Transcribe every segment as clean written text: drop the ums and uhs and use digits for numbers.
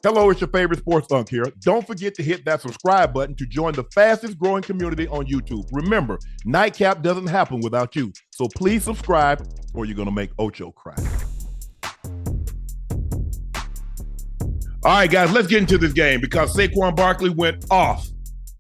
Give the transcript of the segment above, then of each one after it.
Hello, it's your favorite sports Unc here. Don't forget to hit that subscribe button to join the fastest growing community on YouTube. Remember, Nightcap doesn't happen without you. So please subscribe or you're going to make Ocho cry. All right, guys, let's get into this game because Saquon Barkley went off.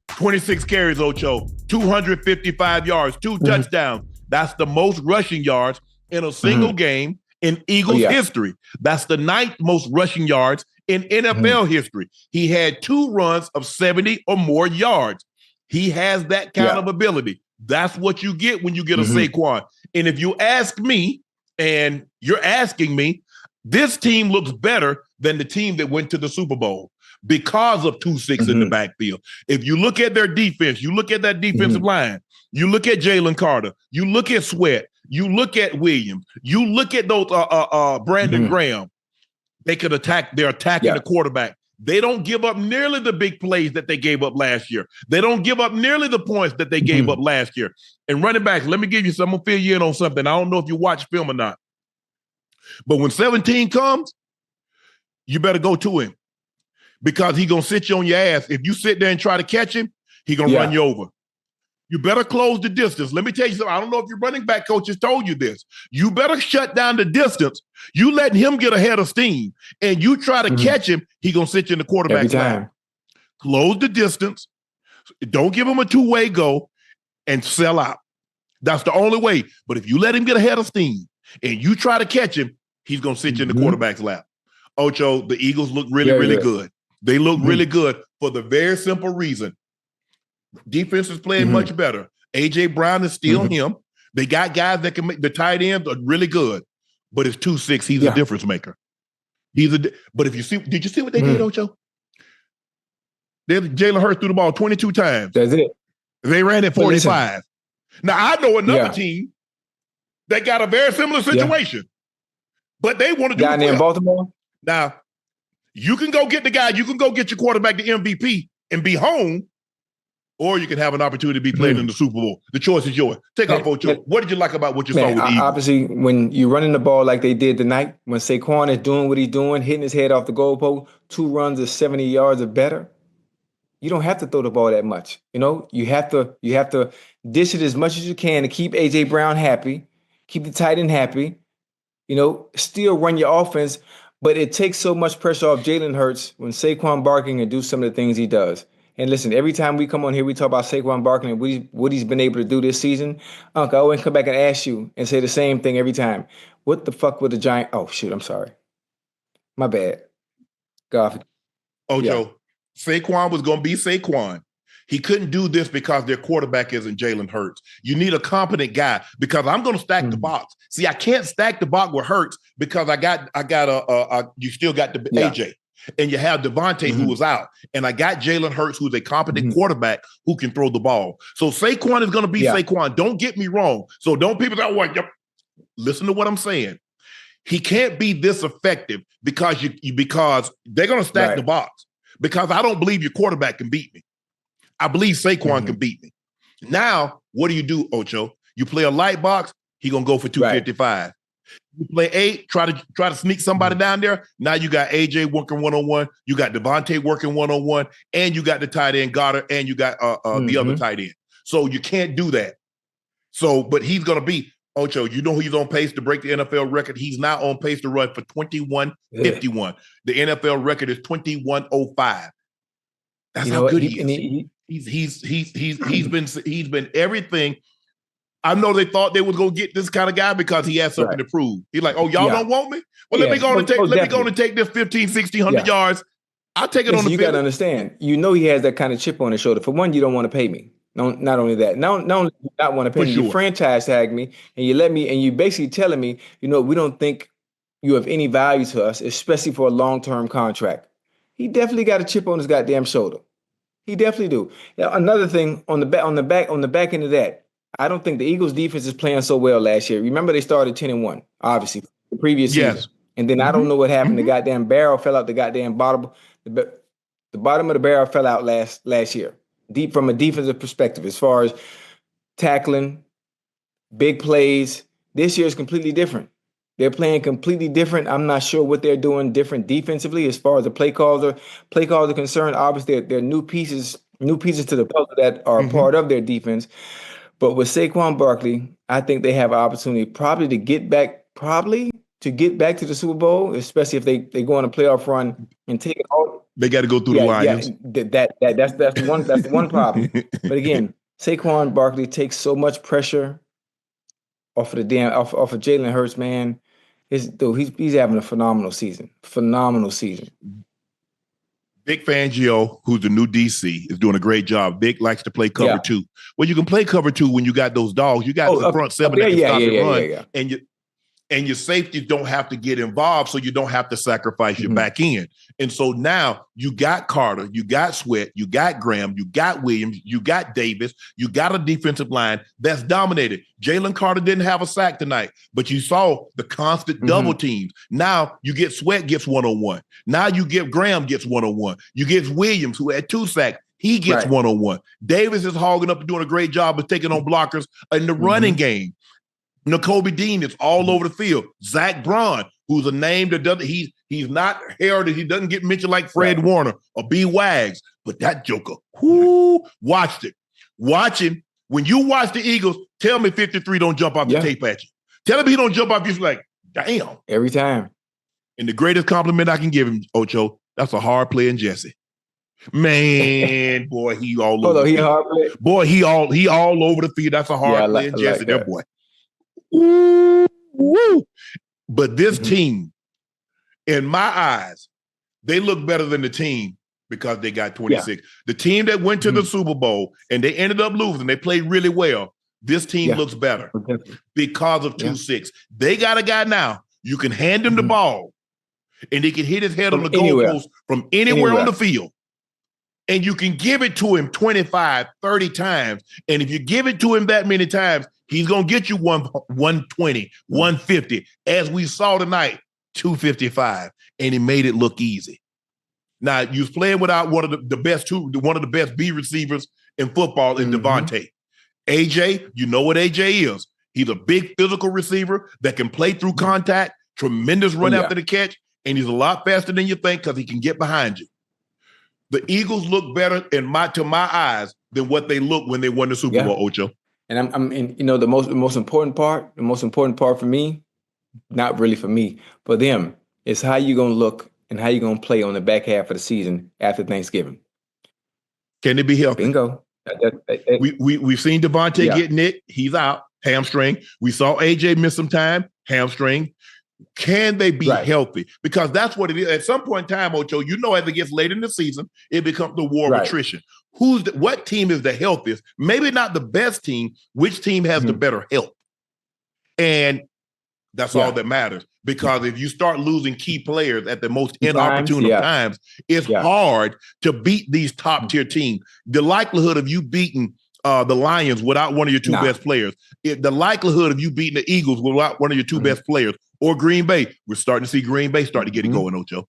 26 carries, Ocho, 255 yards, 2 touchdowns. That's the most rushing yards in a single game in Eagles history. That's the 9th most rushing yards in NFL history. He had 2 runs of 70 or more yards. He has that kind of ability. That's what you get when you get a Saquon. And if you ask me, and you're asking me, this team looks better than the team that went to the Super Bowl because of 2-6 in the backfield. If you look at their defense, you look at that defensive line, you look at Jalen Carter, you look at Sweat, you look at Williams, you look at those Brandon Graham, they could attack. They're attacking the quarterback. They don't give up nearly the big plays that they gave up last year. They don't give up nearly the points that they gave up last year. And running back, let me give you some, I'm gonna fill you in on something. I don't know if you watch film or not, but when 17 comes, you better go to him because he's gonna sit you on your ass. If you sit there and try to catch him, he's gonna run you over. You better close the distance. Let me tell you something. I don't know if your running back coach has told you this. You better shut down the distance. You let him get ahead of steam and you try to catch him, he's going to sit you in the quarterback's lap. Close the distance. Don't give him a 2-way go and sell out. That's the only way. But if you let him get ahead of steam and you try to catch him, he's going to sit you in the quarterback's lap. Ocho, the Eagles look really good. They look really good for the very simple reason. Defense is playing much better. A.J. Brown is still him. They got guys that can make the tight ends are really good, but it's 2-6. He's a difference maker. But if you see, did you see what they did, Ocho? Jalen Hurts threw the ball 22 times. That's it. They ran it 45. Now I know another team that got a very similar situation, but they want to do it in Baltimore. Now you can go get the guy. You can go get your quarterback the MVP and be home. Or you can have an opportunity to be playing in the Super Bowl. The choice is yours. Take off, Ocho. What did you like about what you saw with the Eagles? Obviously, when you're running the ball like they did tonight, when Saquon is doing what he's doing, hitting his head off the goalpost, 2 runs of 70 yards or better, you don't have to throw the ball that much. You know, you have to dish it as much as you can to keep A.J. Brown happy, keep the tight end happy, you know, still run your offense. But it takes so much pressure off Jalen Hurts when Saquon Barkley can do some of the things he does. And listen, every time we come on here, we talk about Saquon Barkley and what he's been able to do this season. Unc, I always come back and ask you and say the same thing every time. What the fuck would the Giant? Oh, shoot, I'm sorry. My bad. God. Ocho, Saquon was going to be Saquon. He couldn't do this because their quarterback isn't Jalen Hurts. You need a competent guy because I'm going to stack the box. See, I can't stack the box with Hurts because you still got the AJ. And you have Devontae who was out. And I got Jalen Hurts, who's a competent quarterback who can throw the ball. So Saquon is going to be Saquon. Don't get me wrong. So don't people say, listen to what I'm saying. He can't be this effective because because they're going to stack the box. Because I don't believe your quarterback can beat me. I believe Saquon can beat me. Now, what do, Ocho? You play a light box, he's going to go for 255. You play 8, try to sneak somebody down there. Now you got AJ working one-on-one, you got Devontae working one-on-one, and you got the tight end Goddard, and you got the other tight end. So you can't do that. So, but he's going to be, Ocho, you know he's on pace to break the NFL record. He's now on pace to run for 21:51. The NFL record is 21:05. That's how good he is. He's been everything. I know they thought they was gonna get this kind of guy because he has something to prove. He's like, oh, y'all don't want me? Well, let me go and take this 15, 16, 100 yards. I'll take it on the field. You got to understand. You know he has that kind of chip on his shoulder. For one, you don't want to pay me. No, not only that. Not only do you not want to pay me, you franchise tag me, and you basically telling me, you know, we don't think you have any value to us, especially for a long-term contract. He definitely got a chip on his goddamn shoulder. He definitely do. Now, another thing on the back end of that. I don't think the Eagles defense is playing so well last year. Remember, they started 10-1, obviously, the previous season. And then I don't know what happened. The goddamn barrel fell out the goddamn bottom. The bottom of the barrel fell out last year. Deep from a defensive perspective, as far as tackling, big plays. This year is completely different. They're playing completely different. I'm not sure what they're doing different defensively as far as the play calls are concerned. Obviously, they're new pieces to the puzzle that are part of their defense. But with Saquon Barkley, I think they have an opportunity probably to get back to the Super Bowl, especially if they go on a playoff run and take it all. They got to go through the Lions. That's the one problem. But again, Saquon Barkley takes so much pressure off of Jalen Hurts, man. He's having a phenomenal season. Phenomenal season. Vic Fangio, who's the new DC, is doing a great job. Vic likes to play cover two. Well, you can play cover two when you got those dogs. You got the front seven that can stop the run, and your safeties don't have to get involved, so you don't have to sacrifice your back end. And so now you got Carter, you got Sweat, you got Graham, you got Williams, you got Davis, you got a defensive line that's dominated. Jalen Carter didn't have a sack tonight, but you saw the constant double teams. Now you get Sweat gets one-on-one. Now you get Graham gets one-on-one. You get Williams, who had 2 sacks. He gets one-on-one. Davis is hogging up and doing a great job of taking on blockers in the running game. Nakobe Dean is all over the field. Zach Braun, who's a name that doesn't, he's not heralded. He doesn't get mentioned like Fred Warner or B. Wags, but that joker, watched it. Watch him. When you watch the Eagles, tell me 53 don't jump off the tape at you. Tell him he don't jump off you like, damn. Every time. And the greatest compliment I can give him, Ocho, that's a hard playing Jesse. Man, boy, he all over. He hard play. Boy, he all over the field. That's a hard playing Jesse, like there, boy. Woo. But this team, in my eyes, they look better than the team because they got 26. The team that went to the Super Bowl and they ended up losing, they played really well. This team looks better because of 2-6. They got a guy now. You can hand him the ball and he can hit his head on the goalpost from anywhere on the field. And you can give it to him 25, 30 times. And if you give it to him that many times, he's going to get you 120, 150. As we saw tonight, 255. And he made it look easy. Now, you was playing without one of the best B receivers in football in Devontae. AJ, you know what AJ is. He's a big physical receiver that can play through contact, tremendous run after the catch, and he's a lot faster than you think because he can get behind you. The Eagles look better to my eyes than what they looked when they won the Super Bowl, Ocho. And the most important part for me, not really for me, for them, is how you gonna look and how you gonna play on the back half of the season after Thanksgiving. Can they be healthy? Bingo. We've seen Devontae get nicked. He's out, hamstring. We saw AJ miss some time, hamstring. Can they be healthy? Because that's what it is. At some point in time, Ocho, as it gets late in the season, it becomes the war of attrition. What team is the healthiest? Maybe not the best team. Which team has the better health? And that's all that matters. Because if you start losing key players at the most inopportune of times, it's hard to beat these top-tier teams. The likelihood of you beating the Lions without one of your two best players, the likelihood of you beating the Eagles without one of your two best players, or Green Bay, we're starting to see Green Bay start to get it going, Ocho.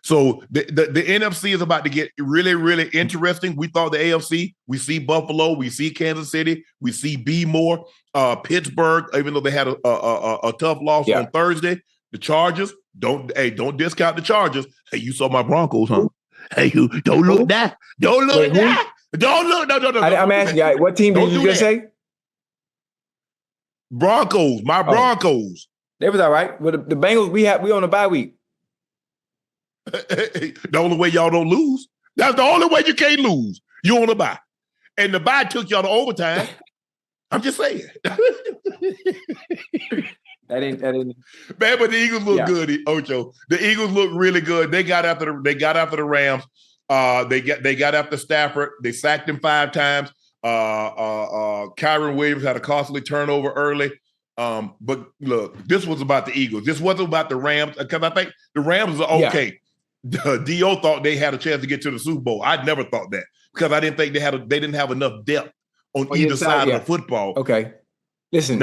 So the NFC is about to get really, really interesting. We thought the AFC, we see Buffalo, we see Kansas City, we see B-More, Pittsburgh, even though they had a tough loss on Thursday. The Chargers, don't discount the Chargers. Hey, you saw my Broncos, huh? Hey, you don't look that. Don't look that. Don't look. No. I'm asking you, what team did you just say? Broncos, my Broncos. They was all right. With the Bengals, we on a bye week. The only way y'all don't lose. That's the only way you can't lose. You on a bye. And the bye took y'all to overtime. I'm just saying. That ain't. Man, but the Eagles look good, Ocho. The Eagles look really good. They got after the Rams. They got after Stafford. They sacked him 5 times. Kyron Williams had a costly turnover early. But look, this was about the Eagles. This wasn't about the Rams, because I think the Rams are okay. D.O. thought they had a chance to get to the Super Bowl. I never thought that, because I didn't think they didn't have enough depth on either side of the football. Okay, listen.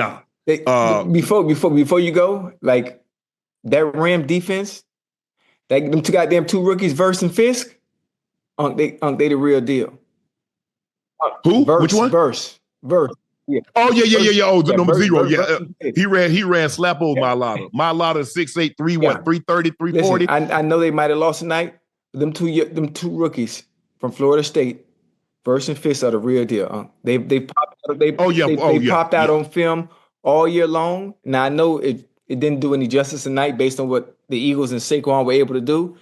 Before you go, like that Ram defense, them two rookies, Verse and Fisk, they the real deal. Who? Verse, which one? Verse. Yeah. Oh, yeah. Oh, the number zero. Yeah. Versus Pitt. He ran slap over Mailata. Mailata is 6'8", 330, 340. Listen, I know they might have lost tonight. Them two rookies from Florida State, Verse and Fist are the real deal. They popped out, they popped out on film all year long. Now I know it didn't do any justice tonight based on what the Eagles and Saquon were able to do,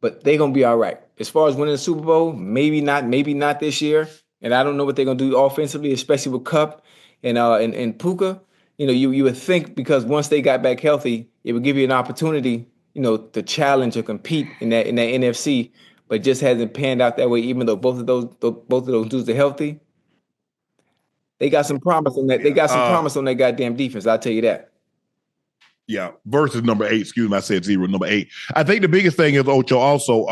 but they're gonna be all right. As far as winning the Super Bowl, maybe not this year. And I don't know what they're gonna do offensively, especially with Cup and Puka. You would think because once they got back healthy, it would give you an opportunity, to challenge or compete in that NFC, but it just hasn't panned out that way. Even though both of those dudes are healthy, they got some promise on that. They got some promise on that goddamn defense. I'll tell you that. Yeah, versus number 8. Excuse me, I said 0. Number 8. I think the biggest thing is Ocho also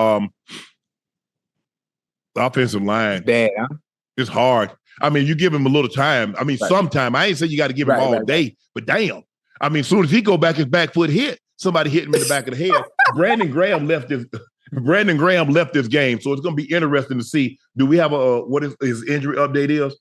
the offensive line. It's bad, huh? It's hard. I mean, you give him a little time. I mean, sometime. I ain't saying you got to give him all day, but damn. I mean, as soon as he go back, his back foot hit. Somebody hit him in the back of the head. Brandon Graham left this game, so it's going to be interesting to see. Do we have what his injury update is?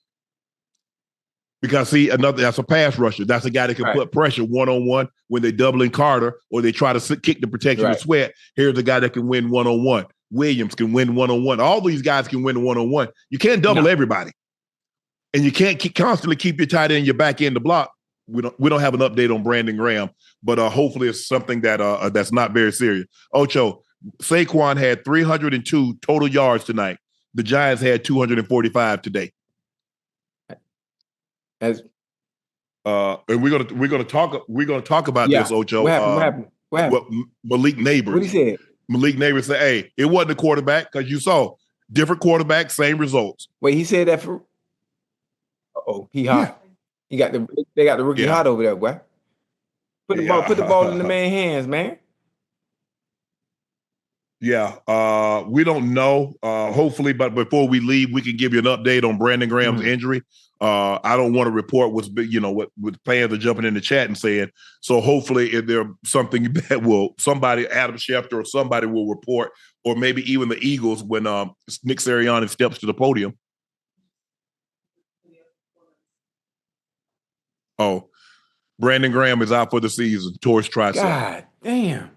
Because see, that's a pass rusher. That's a guy that can put pressure one-on-one when they're doubling Carter or they try to kick the protection with Sweat. Here's a guy that can win one-on-one. Williams can win one-on-one. All these guys can win one-on-one. You can't double everybody. And you can't constantly keep your tight end, your back end to block. We don't have an update on Brandon Graham, but hopefully it's something that that's not very serious. Ocho, Saquon had 302 total yards tonight. The Giants had 245 today. And we're gonna talk about this, Ocho. What happened? Malik Neighbors. What he said? Malik Neighbors said, "Hey, it wasn't a quarterback because you saw different quarterbacks, same results." Wait, he said that for? He hot. They got the rookie hot over there, boy. Put the ball in the man's hands, man. Yeah, we don't know. Hopefully, but before we leave, we can give you an update on Brandon Graham's injury. I don't want to report what fans are jumping in the chat and saying. So hopefully, if there's something that somebody, Adam Schefter or somebody will report, or maybe even the Eagles when Nick Sirianni steps to the podium. Oh, Brandon Graham is out for the season. Torres tricep. God damn.